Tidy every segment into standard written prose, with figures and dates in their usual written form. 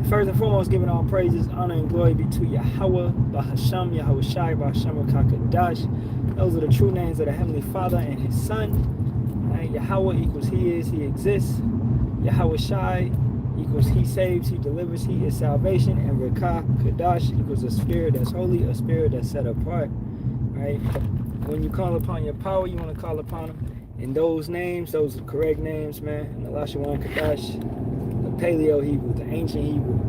First and foremost, giving all praises, honor, and glory be to Yahawah, Bahasham, Yahawashi, Bahasham, Kakadash. Those are the true names of the Heavenly Father and His Son. Right? Yahawah equals He is, He exists. Yahawashi equals He saves, He delivers, He is salvation. And Barak, Kadash equals a spirit that's holy, a spirit that's set apart. Right? When you call upon your power, you want to call upon Him. And those names, those are the correct names, man. And the Shalawam, Kadash, the Paleo Hebrew, the ancient Hebrew.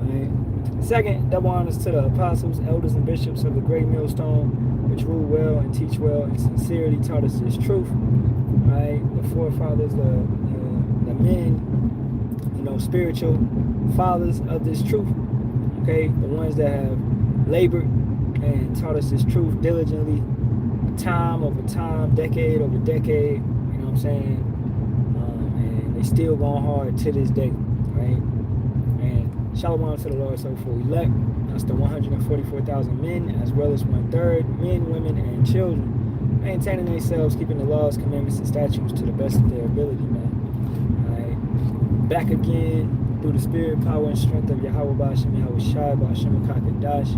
Right? Second, double honors to the apostles, elders, and bishops of the great millstone, which rule well and teach well and sincerely taught us this truth. Right? The forefathers, the men, spiritual fathers of this truth. Okay, the ones that have labored and taught us this truth diligently, time over time, decade over decade. You know what I'm saying? And they still going hard to this day, right? And Shalawam to the Lord, so for elect, that's the 144,000 men, as well as 1/3 men, women, and children, maintaining themselves, keeping the laws, commandments, and statutes to the best of their ability, man. All right, back again through the spirit, power, and strength of Yahawah, Bahasham, Yahawashi, Bahasham, Kakadash.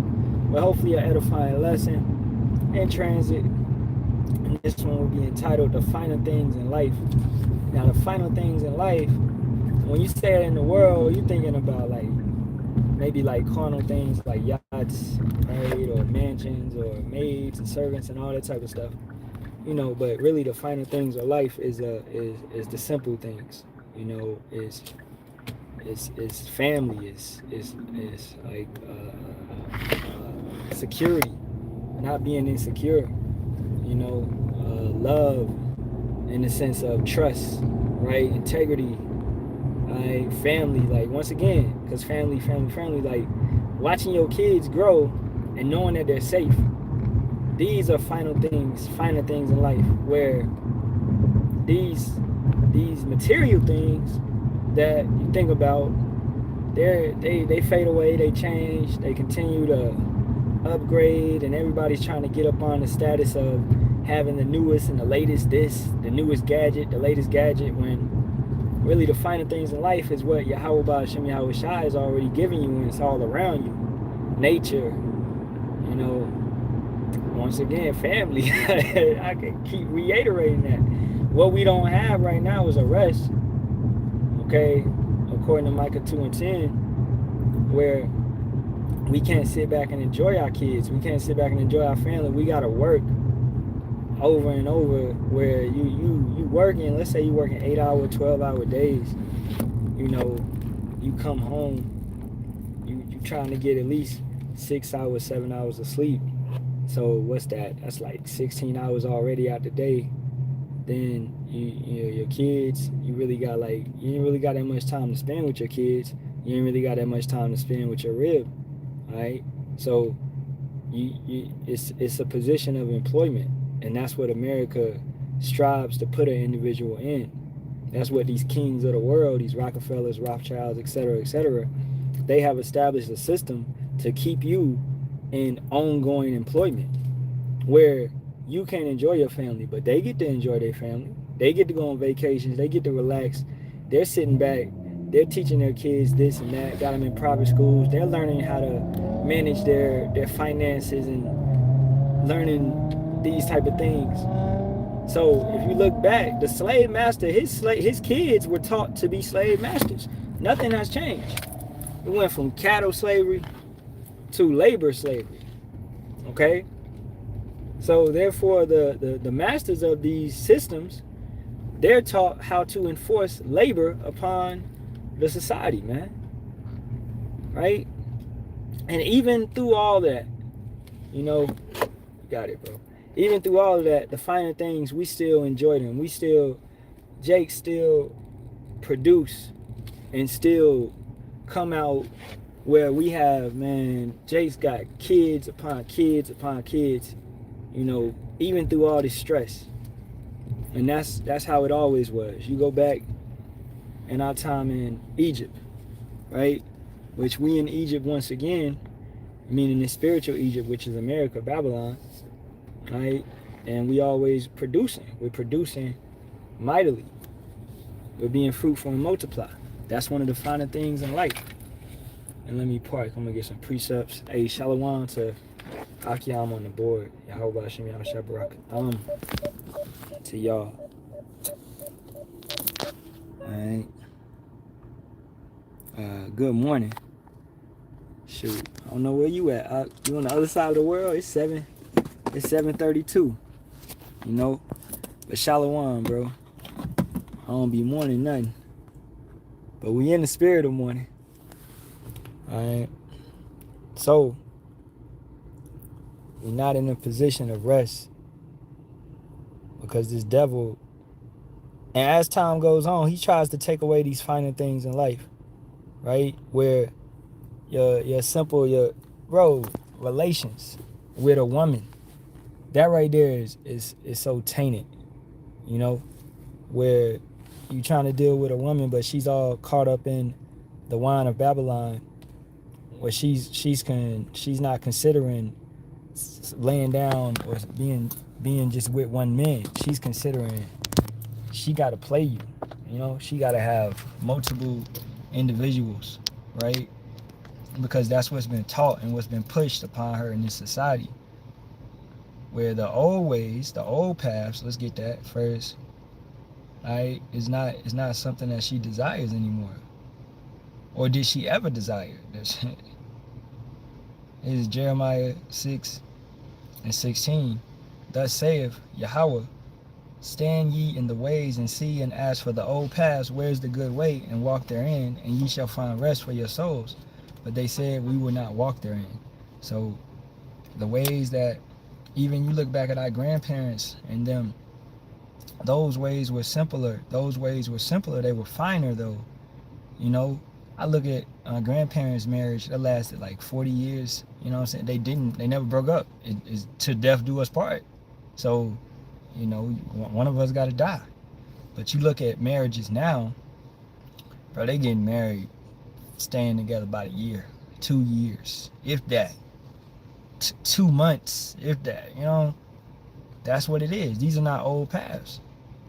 But hopefully, an edifying lesson in transit. And this one will be entitled "The Final Things in Life." Now, the final things in life, when you say it in the world, you're thinking about maybe carnal things like yachts, right, or mansions, or maids and servants and all that type of stuff. But really the final things of life is the simple things. Is family, is security, not being insecure. Love in the sense of trust, right, integrity. Family, once again, because family, watching your kids grow and knowing that they're safe. These are final things in life, where these material things that you think about, they fade away, they change, they continue to upgrade, and everybody's trying to get up on the status of having the newest and the latest the newest gadget, the latest gadget, when really the final things in life is what Yahawah, Bahasham, Yahawashi is already giving you, and it's all around you. Nature, once again, family. I can keep reiterating that. What we don't have right now is a rest. Okay, according to Micah 2:10, where we can't sit back and enjoy our kids. We can't sit back and enjoy our family. We gotta work over and over, where you working, let's say you working 8-hour, 12-hour days. You come home, you trying to get at least 6 hours, 7 hours of sleep. So what's that? That's 16 hours already out the day. Then your kids, you ain't really got that much time to spend with your kids. You ain't really got that much time to spend with your rib. All right? So it's a position of employment. And that's what America strives to put an individual in. That's what these kings of the world, these Rockefellers, Rothschilds, etc., they have established a system to keep you in ongoing employment, where you can't enjoy your family, but they get to enjoy their family. They get to go on vacations. They get to relax. They're sitting back. They're teaching their kids this and that. Got them in private schools. They're learning how to manage their finances and learning these type of things. So if you look back, the slave master, his kids were taught to be slave masters. Nothing has changed. It went from cattle slavery to labor slavery. Okay? So therefore, the masters of these systems, they're taught how to enforce labor upon the society, man. Right? And even through all that, you got it, bro. Even through all of that, the finer things, we still enjoy them. Jake still produce and still come out where we have, man, Jake's got kids upon kids upon kids, even through all this stress. And that's how it always was. You go back in our time in Egypt, right? Which we in Egypt, once again, meaning the spiritual Egypt, which is America, Babylon, right? And we always producing. We're producing mightily. We're being fruitful and multiply. That's one of the finer things in life. And let me park. I'm gonna get some precepts. Hey, Shalawam to Akiyam on the board. Yahawah, Yahawashi, Barak, Ahtham to y'all. Alright. Good morning. Shoot, I don't know where you at. You on the other side of the world? It's 7:32. You know, but Shalawam, bro. I don't be morning nothing. But we in the spirit of morning. Alright. So we're not in a position of rest because this devil, and as time goes on, he tries to take away these finer things in life, right? Where your simple relations with a woman, that right there is so tainted, you know, where you trying to deal with a woman, but she's all caught up in the wine of Babylon, where she's not considering laying down or being just with one man. She's considering she got to play you, you know. She got to have multiple individuals, right? Because that's what's been taught and what's been pushed upon her in this society, where the old ways, the old paths, let's get that first, right, is not something that she desires anymore. Or did she ever desire? It is Jeremiah 6:16. Thus saith Yahawah, stand ye in the ways and see and ask for the old paths, where's the good way, and walk therein, and ye shall find rest for your souls. But they said we will not walk therein. So the ways that even you look back at our grandparents and them, those ways were simpler. They were finer though. You know, I look at my grandparents' marriage that lasted like 40 years. You know what I'm saying? They never broke up. It's to death do us part. So, you know, one of us got to die. But you look at marriages now, bro, they getting married, staying together about a year, 2 years, if that. 2 months, if that, you know. That's what it is. These are not old paths.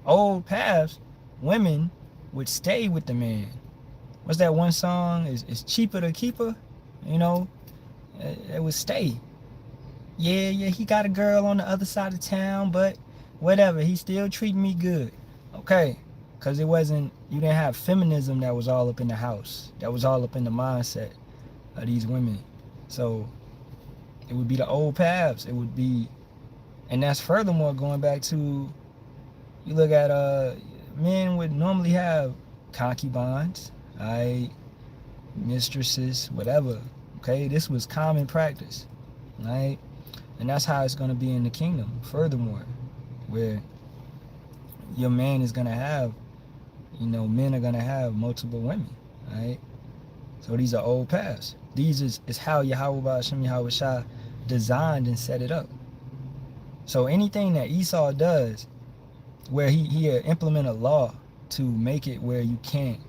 Old paths, women would stay with the man. What's that one song? It's cheaper to keep her, you know. It would stay. Yeah, he got a girl on the other side of town, but whatever, he still treating me good. Okay, because you didn't have feminism that was all up in the house, that was all up in the mindset of these women. So it would be the old paths. It would be, and that's furthermore going back to, you look at men would normally have concubines, right, mistresses, whatever. Okay, this was common practice, right? And that's how it's going to be in the kingdom. Furthermore, where your man is going to have, you know, men are going to have multiple women, right? So these are old paths. These is how Yahawah Bahasham Yahawashi designed and set it up. So anything that Esau does, where he implement a law to make it where you can't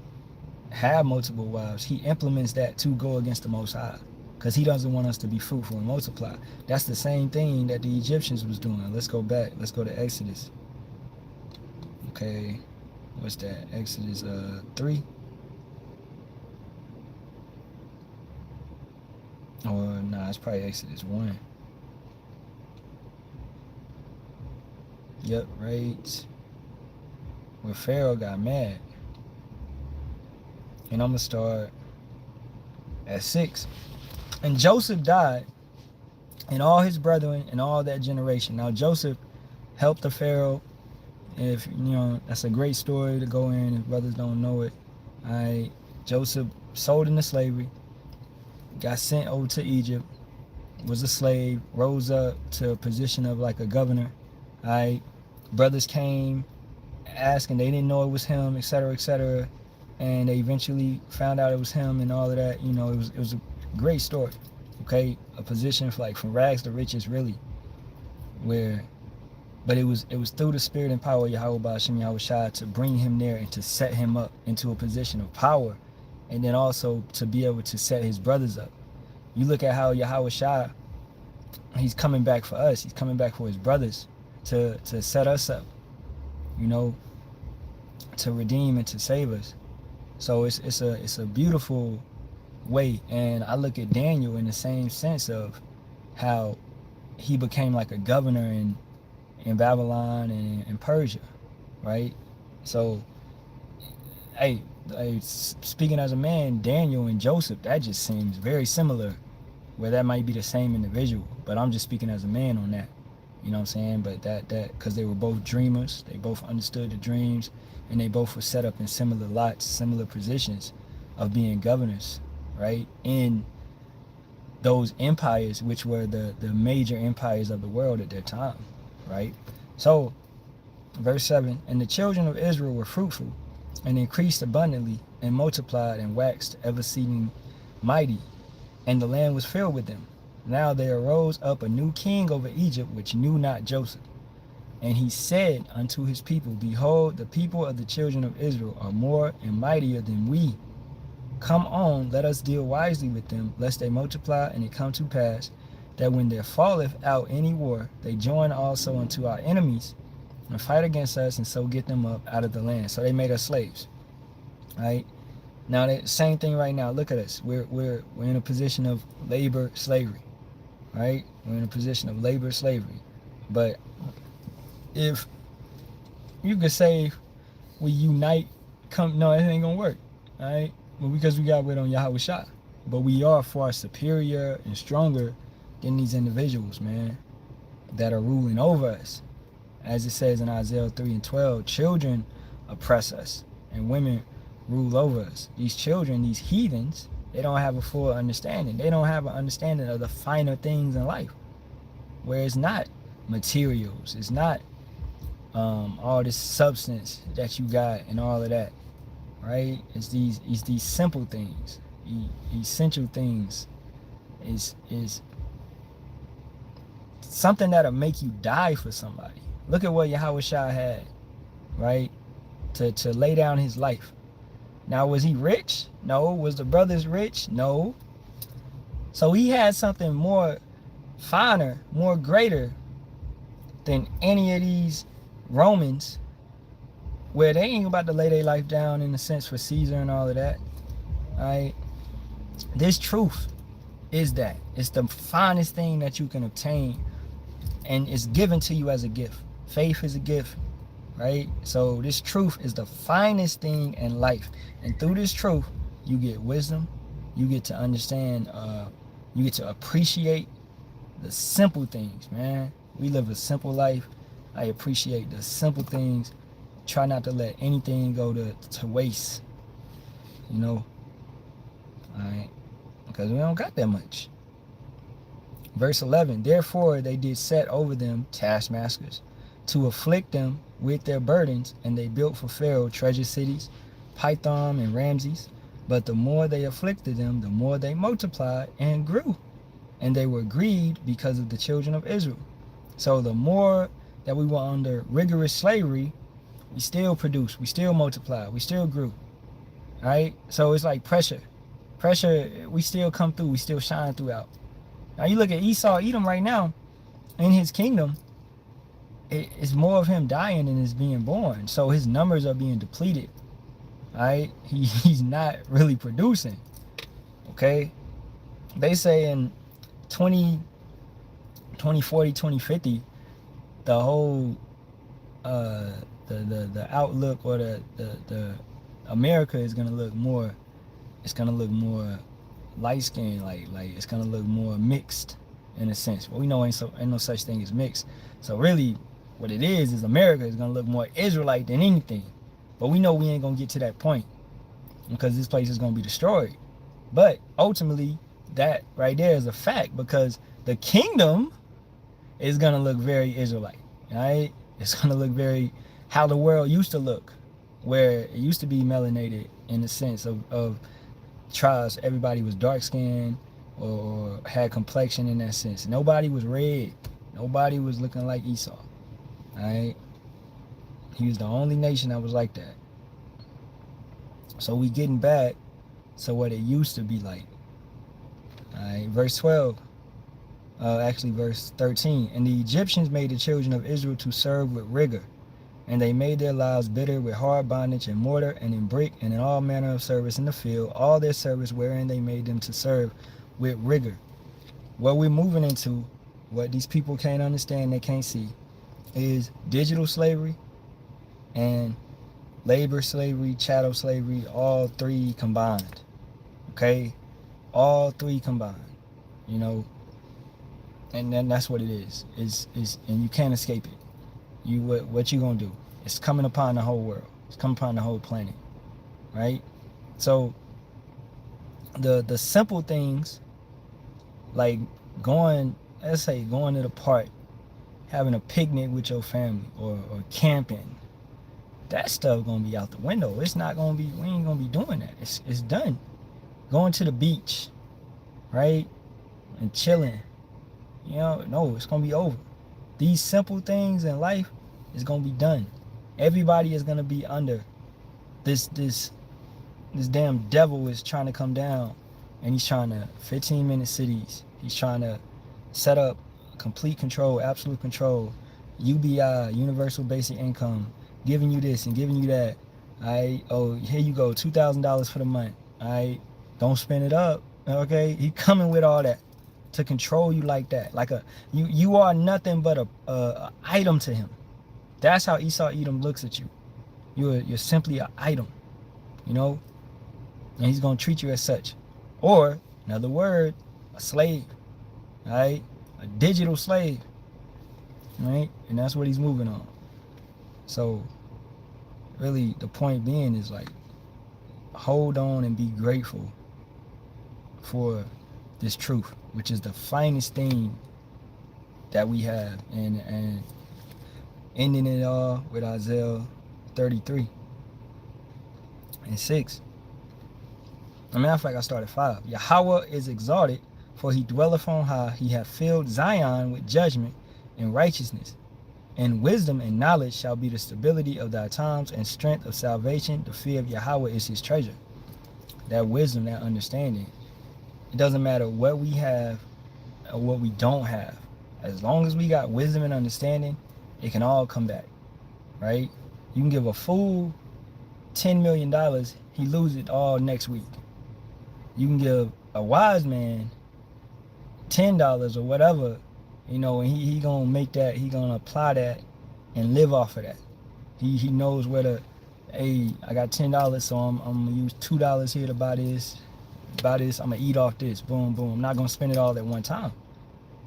have multiple wives, he implements that to go against the Most High, because he doesn't want us to be fruitful and multiply. That's the same thing that the Egyptians was doing. Let's go back. Let's go to Exodus. Okay, what's that? Exodus 3. Or nah, it's probably Exodus 1. Yep, right. Where Pharaoh got mad. And I'm going to start at 6. And Joseph died, and all his brethren, and all that generation. Now Joseph helped the Pharaoh. If you know, that's a great story to go in if brothers don't know it. Alright, Joseph sold into slavery, got sent over to Egypt, was a slave, rose up to a position of like a governor. Alright, brothers came asking, they didn't know it was him, etc., etc., and they eventually found out it was him and all of that. You know, it was a great story. Okay, a position for, like, from rags to riches, really, where, but it was through the spirit and power of Yahawah Bahasham Yahawashi to bring him there and to set him up into a position of power, and then also to be able to set his brothers up. You look at how Yahawashi, he's coming back for us. He's coming back for his brothers to set us up, you know, to redeem and to save us. So it's a beautiful way. And I look at Daniel in the same sense of how he became like a governor in Babylon and in Persia, right? So, hey, speaking as a man, Daniel and Joseph, that just seems very similar, where that might be the same individual, but I'm just speaking as a man on that. You know what I'm saying? But that because they were both dreamers, they both understood the dreams, and they both were set up in similar lots, similar positions of being governors, right? In those empires, which were the major empires of the world at that time, right? So, verse 7, and the children of Israel were fruitful and increased abundantly and multiplied and waxed ever exceeding mighty, and the land was filled with them. Now there arose up a new king over Egypt, which knew not Joseph. And he said unto his people, behold, the people of the children of Israel are more and mightier than we. Come on, let us deal wisely with them, lest they multiply, and it come to pass that when there falleth out any war, they join also unto our enemies and fight against us, and so get them up out of the land. So they made us slaves. Right? Now the same thing right now. Look at us. We're in a position of labor slavery. Right? We're in a position of labor slavery. But if you could say we unite, no, it ain't gonna work. Right? Well, because we got weight on Yahawashi. But we are far superior and stronger than these individuals, man, that are ruling over us. As it says in Isaiah 3:12, children oppress us and women rule over us. These children, these heathens, they don't have a full understanding. They don't have an understanding of the finer things in life, where it's not materials, it's not all this substance that you got and all of that, right? It's these simple things, essential things. Is something that'll make you die for somebody. Look at what Yahawashi had, right? To lay down his life. Now, was he rich? No. Was the brothers rich? No. So he had something more finer, more greater than any of these Romans, where they ain't about to lay their life down in a sense for Caesar and all of that. All right. This truth is that it's the finest thing that you can obtain, and it's given to you as a gift. Faith is a gift, right? So this truth is the finest thing in life, and through this truth you get wisdom, you get to understand, you get to appreciate the simple things, man. We live a simple life. I appreciate the simple things. Try not to let anything go to waste, you know. All right, because we don't got that much. Verse 11, therefore they did set over them taskmasters to afflict them with their burdens, and they built for Pharaoh treasure cities, Pithom and Ramses. But the more they afflicted them, the more they multiplied and grew, and they were grieved because of the children of Israel. So the more that we were under rigorous slavery, we still produced, we still multiplied, we still grew. All right, so it's like pressure, we still come through, we still shine throughout. Now you look at Esau, Edom right now, in his kingdom, it's more of him dying than is being born. So his numbers are being depleted. All right, he's not really producing. Okay, they say in 2040, 2050, the whole the outlook, or the America is gonna look more. It's gonna look more light skinned, like it's gonna look more mixed in a sense. But we know ain't no such thing as mixed. So really, what it is America is gonna look more Israelite than anything. But we know we ain't gonna get to that point, because this place is gonna be destroyed. But ultimately, that right there is a fact, because the kingdom is gonna look very Israelite. Right? It's gonna look very how the world used to look, where it used to be melanated in the sense of tribes. Everybody was dark skinned or had complexion in that sense. Nobody was red. Nobody was looking like Esau. Alright? He was the only nation that was like that. So we getting back to what it used to be like. Alright, verse 12. Actually verse 13. And the Egyptians made the children of Israel to serve with rigor, And they made their lives bitter with hard bondage in mortar and in brick and in all manner of service in the field, all their service wherein they made them to serve with rigor. What we're moving into, what these people can't understand, they can't see, is digital slavery and labor slavery, chattel slavery, all three combined. Okay? All three combined. You know? And then that's what it is. And you can't escape it. What you gonna do? It's coming upon the whole world. It's coming upon the whole planet. Right? So the simple things, like let's say going to the park, having a picnic with your family, or camping, that stuff gonna be out the window. It's not gonna be, we ain't gonna be doing that. It's done. Going to the beach, right? And chilling. You know, no, it's gonna be over. These simple things in life is gonna be done. Everybody is gonna be under this damn devil is trying to come down, and he's trying to 15-minute cities. He's trying to set up complete control, absolute control, UBI, universal basic income, giving you this and giving you that. Alright, oh, here you go, $2,000 for the month. Alright, don't spend it up. Okay, he coming with all that to control you like that. Like you are nothing but a item to him. That's how Esau Edom looks at you. You're simply an item, you know, and he's gonna treat you as such. Or another word, a slave. Alright, a digital slave. Right, and that's what he's moving on. So really the point being is, like, hold on and be grateful for this truth, which is the finest thing that we have. And ending it all with Isaiah 33 and 6. As a matter of fact, I started 5. Yahawah is exalted, for he dwelleth on high. He hath filled Zion with judgment and righteousness. And wisdom and knowledge shall be the stability of thy times, and strength of salvation. The fear of Yahawah is his treasure. That wisdom, that understanding. It doesn't matter what we have or what we don't have. As long as we got wisdom and understanding, it can all come back. Right? You can give a fool $10 million, he lose it all next week. You can give a wise man $10 or whatever, you know, and he gonna make that, he gonna apply that and live off of that. He knows where to, hey, I got $10, so I'm gonna use $2 here to buy this, I'm gonna eat off this, boom, boom. I'm not gonna spend it all at one time.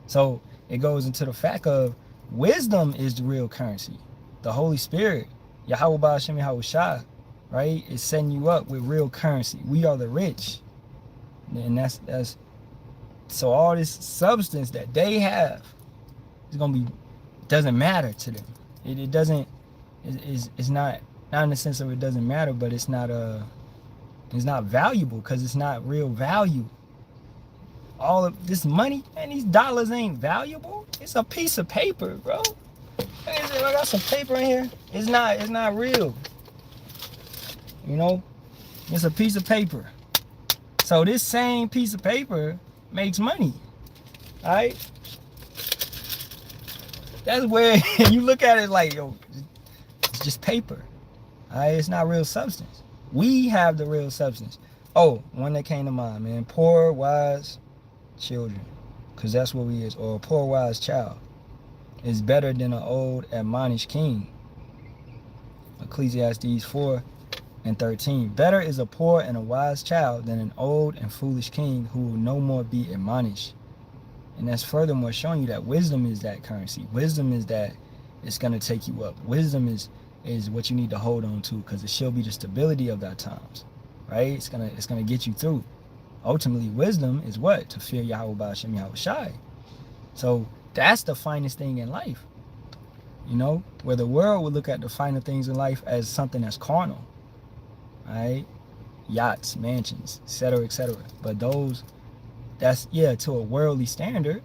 So it goes into the fact of wisdom is the real currency. The Holy Spirit, Yahawah Bahasham Yahawashi, right, is setting you up with real currency. We are the rich. And that's so all this substance that they have is gonna be, doesn't matter to them. It doesn't, it's not in the sense of it doesn't matter, but it's not valuable, because it's not real value. All of this money and these dollars ain't valuable. It's a piece of paper, bro. I got some paper in here. It's not real. You know, it's a piece of paper. So this same piece of paper makes money. All right. That's where you look at it like, yo, it's just paper. All right, it's not real substance. We have the real substance. Oh, one that came to mind, man. Poor, wise children. Because that's what we is. Or a poor, wise child is better than an old, admonished king. Ecclesiastes 4:13. Better is a poor and a wise child than an old and foolish king who will no more be admonished. And that's furthermore showing you that wisdom is that currency. Wisdom is that it's going to take you up. Wisdom is what you need to hold on to, because it shall be the stability of thy times. Right? It's gonna get you through. Ultimately, wisdom is what? To fear Yahawah Bahasham Yahawashi. So that's the finest thing in life. You know, where the world would look at the finer things in life as something that's carnal. Right? Yachts, mansions, etc., etc. But that's, yeah, to a worldly standard,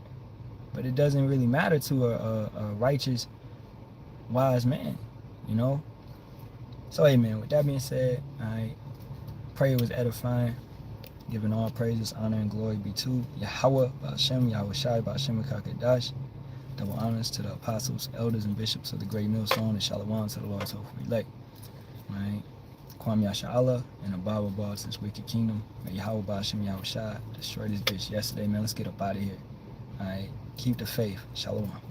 but it doesn't really matter to a righteous, wise man, you know? So, hey, man, with that being said, I pray it was edifying. Giving all praises, honor, and glory be to Yahawah, Bahasham, Yahawashi, Bahasham, Kakadash. Double honors to the apostles, elders, and bishops of the great millstone, and Shalawam to the Lord's hopeful elect. Right? Kwam Yasharahla and the Bible bars this wicked kingdom. May Yahawah Bahasham Yahawashi destroy this bitch yesterday, man. Let's get up out of here. Alright? Keep the faith. Shalawam.